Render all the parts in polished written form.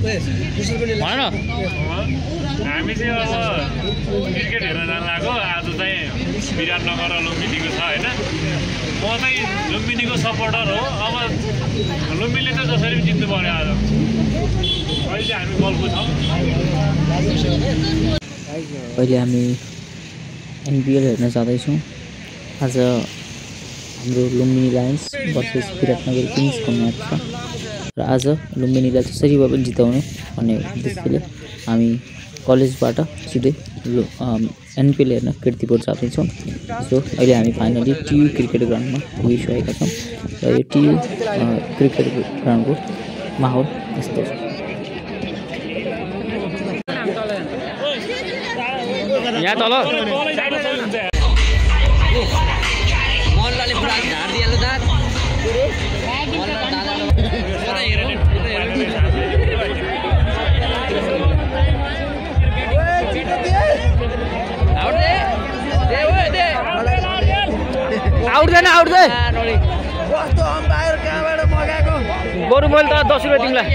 भन न हामी चाहिँ अब क्रिकेट हेर्न जान लागेको आज चाहिँ विराटनगर र लुम्बिनीको छ होइन म चाहिँ लुम्बिनीको सपोर्टर हो अब लुम्बिनीले त जसरी पनि जित्नु पर्यो आज अहिले हामी बलको छौँ अहिले हामी एनपिएल हेर्न जाँदैछौँ आज हाम्रो लुम्बिनी लायन्स भर्सेस विराटनगर किङ्सको म्याच छ र आज लुम्बिनीलाई जसरी भए पनि जिताउनु भन्ने उद्देश्यले हामी कलेजबाट सिधै एनपिएल हेर्न कीर्तिपुर जाँदैछौँ। सो अहिले हामी फाइनली टियु क्रिकेट ग्राउन्डमा पुगिसकेका छौँ र यो टियु क्रिकेट ग्राउन्डको माहौल यस्तो छ। यहाँ तल आउट्दैन कस्तो अम्पायर कहाँबाट मगाएको बरु मैले त 10 रुपैयाँ तिमीलाई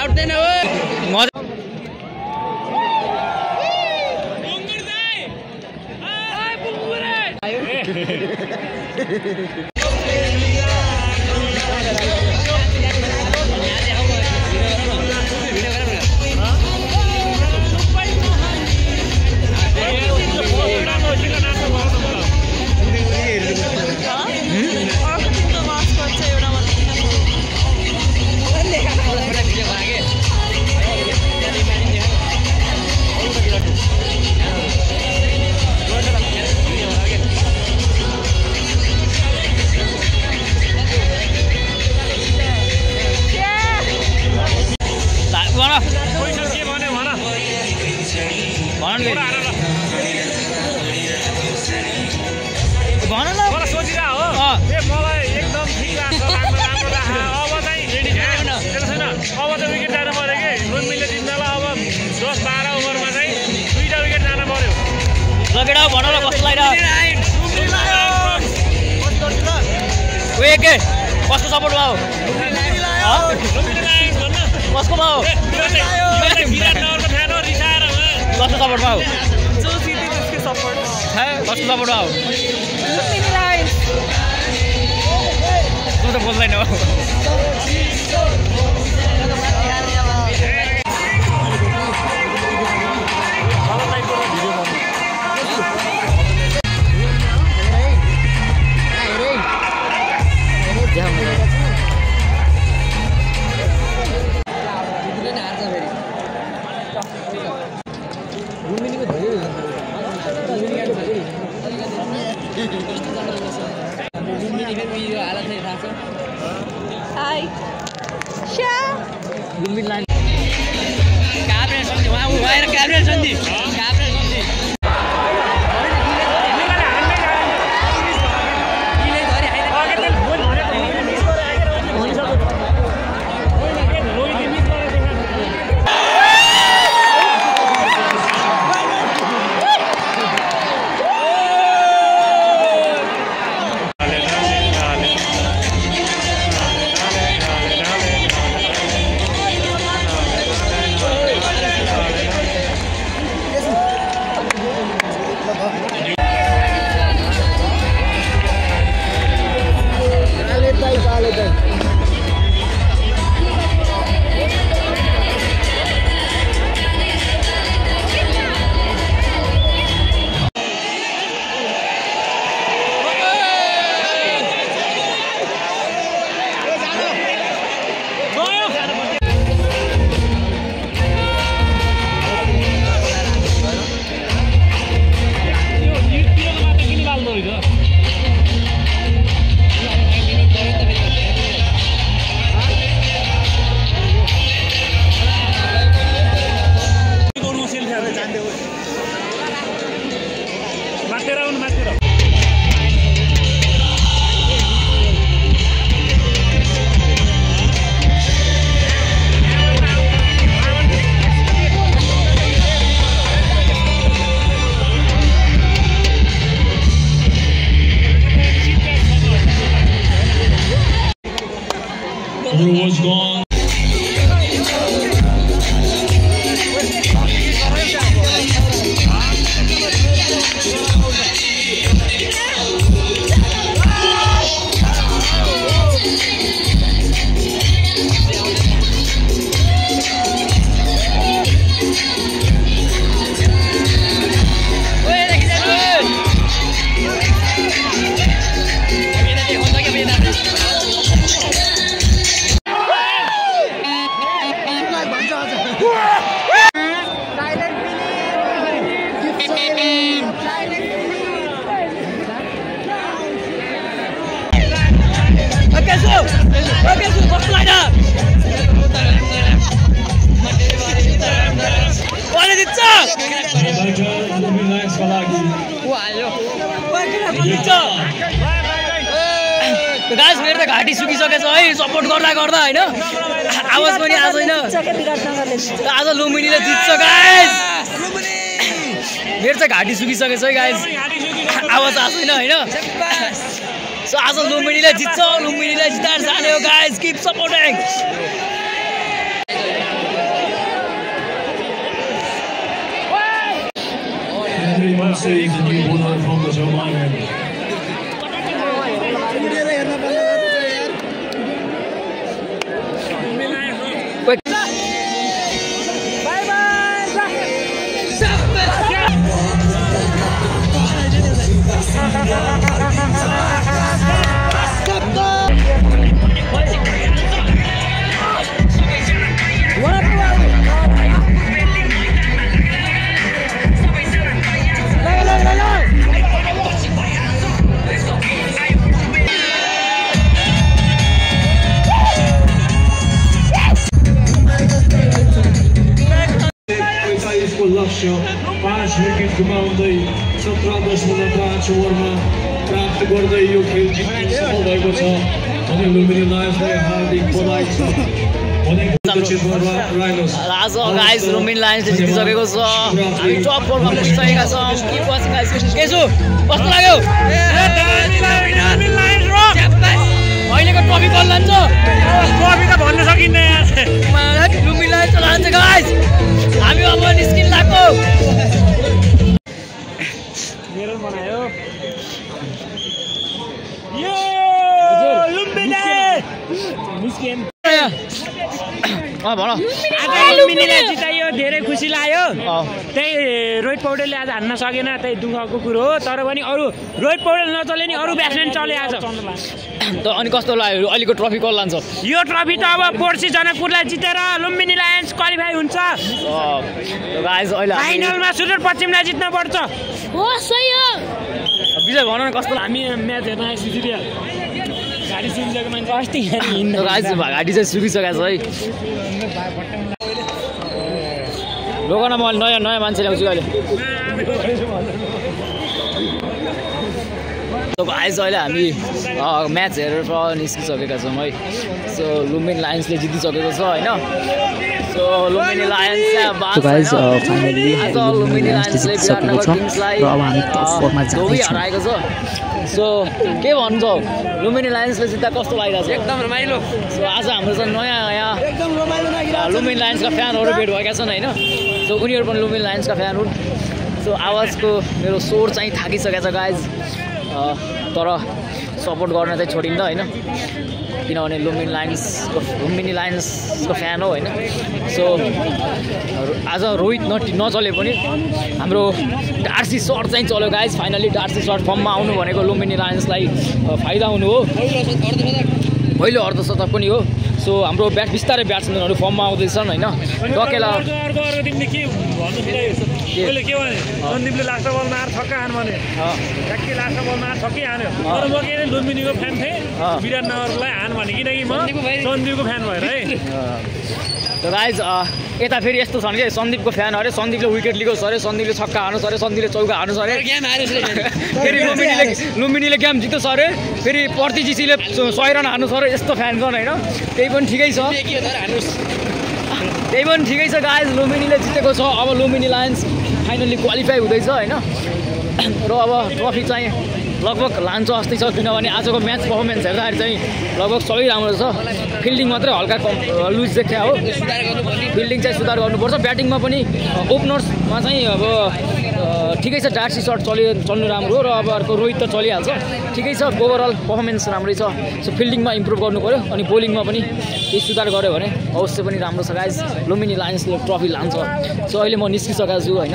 आउट्दैन कसको सपोर्ट भयो कसको भयो कसको सपोर्ट भयो कसको सपोर्ट भयो तँ त बोल्दैन cover was gone. गाइस मेरो त घाँटी सुकिसकेछ है सपोर्ट गर्दा गर्दा हैन आवाज पनि आज हैन आज लुम्बिनीले जित्छ गाइस मेरो चाहिँ घाँटी सुकिसकेछ है गाइस आवाज आज हैन सो आज लुम्बिनीले जित्छ लुम्बिनीले जिताएर जाने हो guys keep supporting Everyone says the new winner from the German. लक्ष्य 5 विकेट गुमाउँदै 17.5 ओभरमा प्राप्त गर्दै यो खेल जित्न सफल भएको छ अनि लुम्बिनी लायन्सलाई हार्दिक बधाई छ आज गाइस लुम्बिनी लायन्सले जितिसकेको छ हामी टप 4 मा पुगिसकेका छौं कीप वाचिङ गाइस केसु कस्तो लाग्यो अहिलेको ट्रफी कल लान्छ ट्रफी त भन्न सकिन्न यार लुम्बिनी लायन्स लान्छ गाइस हामी अब निस्किन लाग्यो मेरो बनायो यो लुम्बिनी निस्किन भन आज लुम्बिनीले जितायो धेरै खुसी लाग्यो त्यही रोहित पौडेलले आज हान्न सकेन त्यही दुःखको कुरो हो तर पनि अरु रोहित पौडेल नचले नि अरु ब्याट्सम्यान चले आज त अनि कस्तो लाग्यो अहिलेको ट्रफी कल लान्छ यो ट्रफी त अब पोर्सी जनकपुरलाई जितेर लुम्बिनी लायन्स क्वालिफाई हुन्छ गाइस अहिले फाइनलमा सुदूर पश्चिमलाई जित्न पर्छ हो सही हो विजय भन न कस्तो हामी म्याच हेर्न आइसक्यो गाडी सुकिसकेको मान्छे अस्ति हिँड्नु गाइस घाँटी चाहिँ सुकिसकेको छ है लोगन म नयाँ नयाँ मान्छे ल्याउँछु अहिले गाइस अहिले हामी म्याच हेरेर निस्किसकेका छौँ है सो लुम्बिनी लायन्सले जितिसकेको छ होइन so Lumbini lions finally Lumbini लायन्सले जितिसकेको छ र अब हामी टप 4 मा हराएको छ सो के भन्छ लुम्बिनी लायन्सले जित्दा कस्तो लागिरहेको छ एकदम रमाइलो सो आज हाम्रो चाहिँ नयाँ यहाँ एकदम रमाइलो लागिरहेको लुम्बिनी लायन्सका फ्यानहरू भेट भएका छन् होइन सो उनीहरू पनि लुम्बिनी लायन्सका फ्यान हुन् सो आवाजको मेरो स्वर चाहिँ थाकिसकेको छ गाइज तर सपोर्ट गर्न चाहिँ छोडिन्न होइन किनभने लुम्बिनी लायन्सको फ्यान हो होइन सो आज रोहित नचले पनि हाम्रो डार्सी सर्ट चाहिँ चल्यो गाइज फाइनली डार्सी सर्ट फर्ममा आउनु भनेको लुम्बिनी लायन्सलाई फाइदा हुनु हो पहिलो अर्धशतक पनि हो सो हाम्रो बिस्तारै ब्याट्सम्यानहरू फर्ममा आउँदैछन् होइन डकेला सन्दीपले लास्ट बलमा आएर छक्का हान्यो भने ठ्याक्कै लास्ट बलमा आएर छक्कै हान्यो तर म के लुम्बिनीको फ्यान थिएँ विराटनगरलाई हान भने किनकि म सन्दीपको फ्यान भएर है गाइज यता फेरि यस्तो छन् कि सन्दीपको फ्यान अरे सन्दीपले विकेट लिएको छ अरे सन्दीपले छक्का हान्नु अरे सन्दीपले चौका हान्नु अरे फेरि लुम्बिनीले गेम जित्छ अरे फेरि पर्तिजीसीले 100 रन हान्नु छ अरे यस्तो फ्यान छन् होइन त्यही पनि ठिकै छ गाइज लुम्बिनीले जितेको छ अब लुम्बिनी लायन्स फाइनली क्वालिफाई हुँदैछ होइन र अब ट्रफी चाहिँ लगभग लान्छ जस्तै छ किनभने आजको म्याच पर्फर्मेन्स हेर्दाखेरि चाहिँ लगभग सबै राम्रो छ फिल्डिङ मात्रै हल्का लुज देखिया हो फिल्डिङ चाहिँ सुधार गर्नुपर्छ ब्याटिङमा पनि ओपनर्समा चाहिँ अब ठिकै छ डार्सी सर्ट चल्नु राम्रो हो र अब अर्को रोहित त चलिहाल्छ ठिकै छ ओभरअल पर्फर्मेन्स राम्रै छ सो फिल्डिङमा इम्प्रुभ गर्नु पऱ्यो अनि बोलिङमा पनि केही सुधार गऱ्यो भने अवश्य पनि राम्रो छ गाइज लुम्बिनी लायन्सले ट्रफी लान्छ सो अहिले म निस्किसकेको छु होइन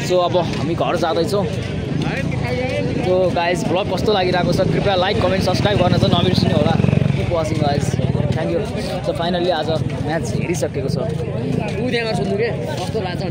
सो अब हामी घर जाँदैछौँ सो गाइज भ्लग कस्तो लागिरहेको छ कृपया लाइक कमेन्ट सब्सक्राइब गर्न चाहिँ नबिर्सिनु होला keep watching guys thank you so finally आज म्याच हेरिसकेको छ